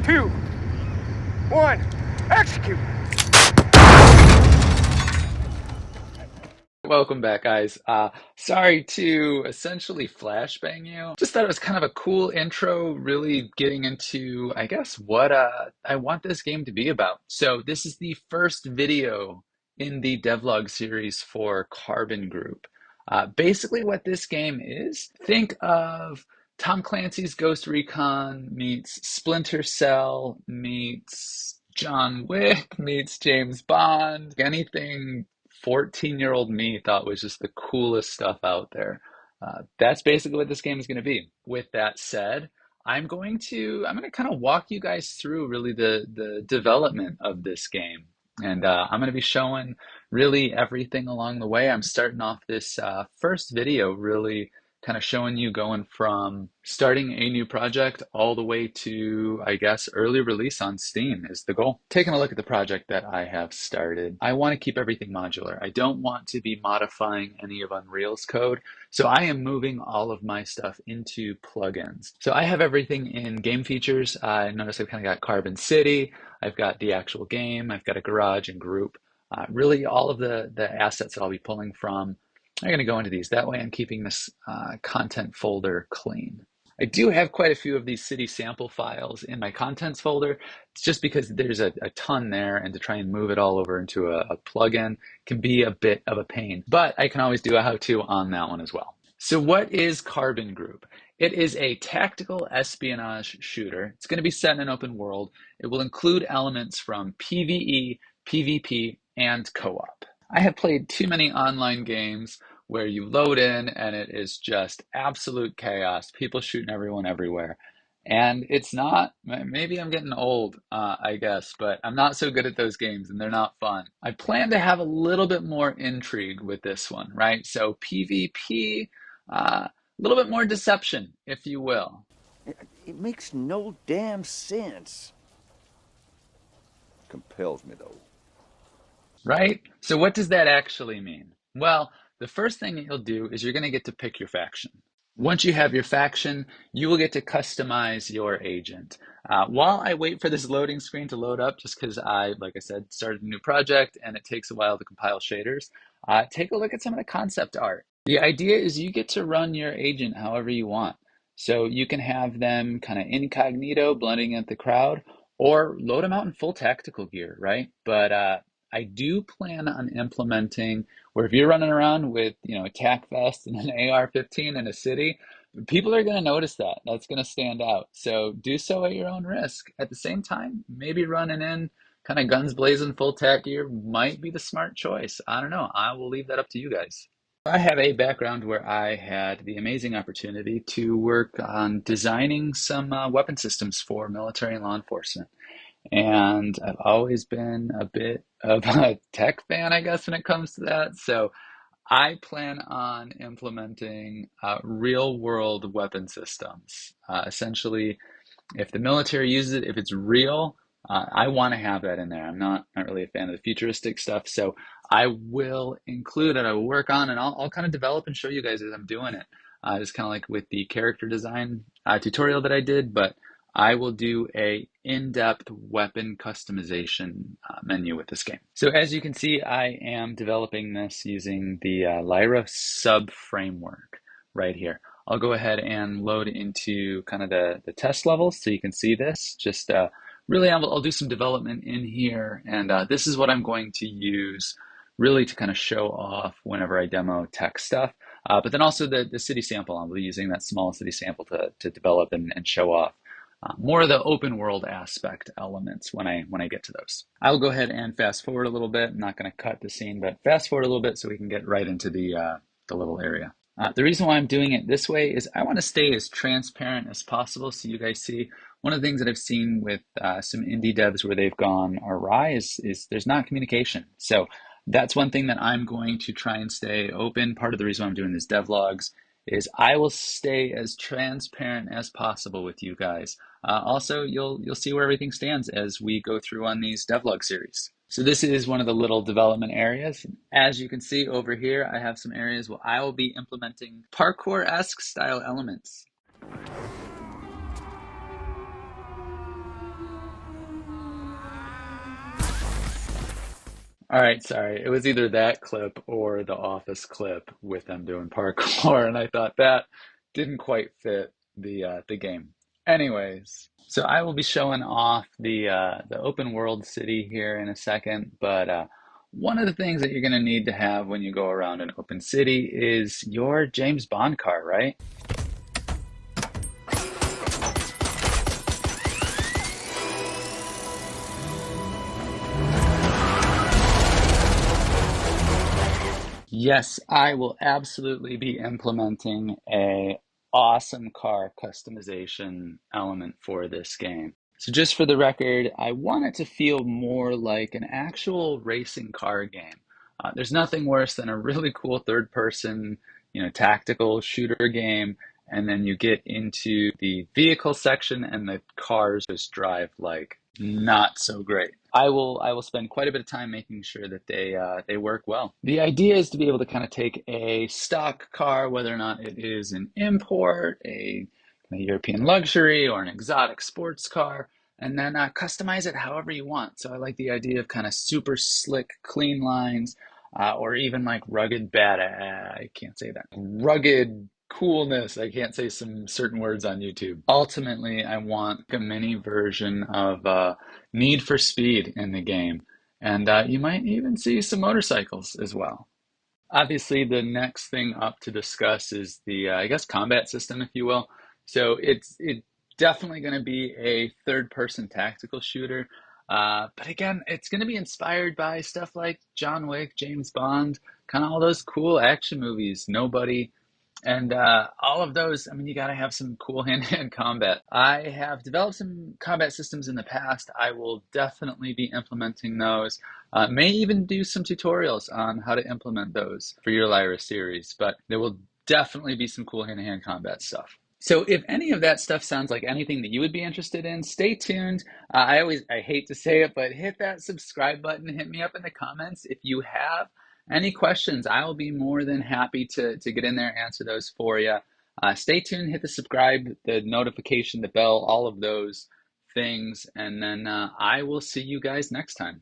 2, 1, execute! Welcome back, guys. Sorry to essentially flashbang you. Just thought it was kind of a cool intro, really getting into, I guess, what I want this game to be about. So this is the first video in the devlog series for Carbon Group. Basically what this game is, think of Tom Clancy's Ghost Recon meets Splinter Cell meets John Wick meets James Bond, anything 14-year-old me thought was just the coolest stuff out there. That's basically what this game is going to be. With that said, I'm going to kind of walk you guys through really the development of this game. And I'm going to be showing really everything along the way. I'm starting off this first video really kind of showing you going from starting a new project all the way to, I guess, early release on Steam is the goal. Taking a look at the project that I have started, I want to keep everything modular. I don't want to be modifying any of Unreal's code, so I am moving all of my stuff into plugins. So I have everything in game features. I notice I've kind of got Carbon City, I've got the actual game, I've got a garage and group. Really all of the assets that I'll be pulling from, I'm going to go into these. That way I'm keeping this content folder clean. I do have quite a few of these city sample files in my contents folder. It's just because there's a ton there, and to try and move it all over into a plugin can be a bit of a pain. But I can always do a how-to on that one as well. So what is Carbon Group? It is a tactical espionage shooter. It's going to be set in an open world. It will include elements from PvE, PvP, and co-op. I have played too many online games where you load in and it is just absolute chaos, people shooting everyone everywhere. And it's not, maybe I'm getting old, I guess, but I'm not so good at those games and they're not fun. I plan to have a little bit more intrigue with this one, right? So PvP, a little bit more deception, if you will. It makes no damn sense. Compels me, though. Right? So what does that actually mean? Well, the first thing that you'll do is you're going to get to pick your faction. Once you have your faction, you will get to customize your agent. While I wait for this loading screen to load up, just because like I said, started a new project and it takes a while to compile shaders, take a look at some of the concept art. The idea is you get to run your agent however you want. So you can have them kind of incognito, blending in with the crowd, or load them out in full tactical gear, right? But I do plan on implementing where if you're running around with, a tac vest and an AR-15 in a city, people are going to notice that. That's going to stand out. So do so at your own risk. At the same time, maybe running in kind of guns blazing full tac gear might be the smart choice. I don't know. I will leave that up to you guys. I have a background where I had the amazing opportunity to work on designing some weapon systems for military and law enforcement. And I've always been a bit of a tech fan, I guess, when it comes to that. So I plan on implementing real world weapon systems. Essentially, if the military uses it, if it's real, I want to have that in there. I'm not really a fan of the futuristic stuff. So I will include it, I will work on, and I'll kind of develop and show you guys as I'm doing it. Just kind of like with the character design tutorial that I did, but I will do a in-depth weapon customization menu with this game. So as you can see, I am developing this using the Lyra sub framework right here. I'll go ahead and load into kind of the test levels so you can see this. Just really, I'll do some development in here, and this is what I'm going to use really to kind of show off whenever I demo tech stuff. But then also the city sample, I'll be using that small city sample to develop and show off more of the open world aspect elements when I get to those. I'll go ahead and fast forward a little bit. I'm not going to cut the scene, but fast forward a little bit so we can get right into the little area. The reason why I'm doing it this way is I want to stay as transparent as possible so you guys see. One of the things that I've seen with some indie devs where they've gone awry is there's not communication. So that's one thing that I'm going to try and stay open. Part of the reason why I'm doing this devlogs is I will stay as transparent as possible with you guys. Also, you'll see where everything stands as we go through on these devlog series. So this is one of the little development areas. As you can see over here, I have some areas where I will be implementing parkour-esque style elements. All right, sorry. It was either that clip or the Office clip with them doing parkour, and I thought that didn't quite fit the game. Anyways, so I will be showing off the open world city here in a second, but one of the things that you're going to need to have when you go around an open city is your James Bond car, right? Yes, I will absolutely be implementing a awesome car customization element for this game. So just for the record, I want it to feel more like an actual racing car game. There's nothing worse than a really cool third person, tactical shooter game, and then you get into the vehicle section and the cars just drive like not so great. I will spend quite a bit of time making sure that they work well. The idea is to be able to kind of take a stock car, whether or not it is an import, a European luxury, or an exotic sports car, and then customize it however you want. So I like the idea of kind of super slick, clean lines, or even like rugged bad. I can't say that. Rugged coolness. I can't say some certain words on YouTube. Ultimately, I want a mini version of Need for Speed in the game, and you might even see some motorcycles as well. Obviously, the next thing up to discuss is the, I guess, combat system, if you will. So it's definitely going to be a third-person tactical shooter. But again, it's going to be inspired by stuff like John Wick, James Bond, kind of all those cool action movies, Nobody, and all of those. I mean, you got to have some cool hand-to-hand combat. I have developed some combat systems in the past. I will definitely be implementing those. May even do some tutorials on how to implement those for your Lyra series, but there will definitely be some cool hand-to-hand combat stuff. So if any of that stuff sounds like anything that you would be interested in, stay tuned. I hate to say it, but hit that subscribe button. Hit me up in the comments if you have any questions. I will be more than happy to get in there and answer those for you. Stay tuned, hit the subscribe, the notification, the bell, all of those things, and then I will see you guys next time.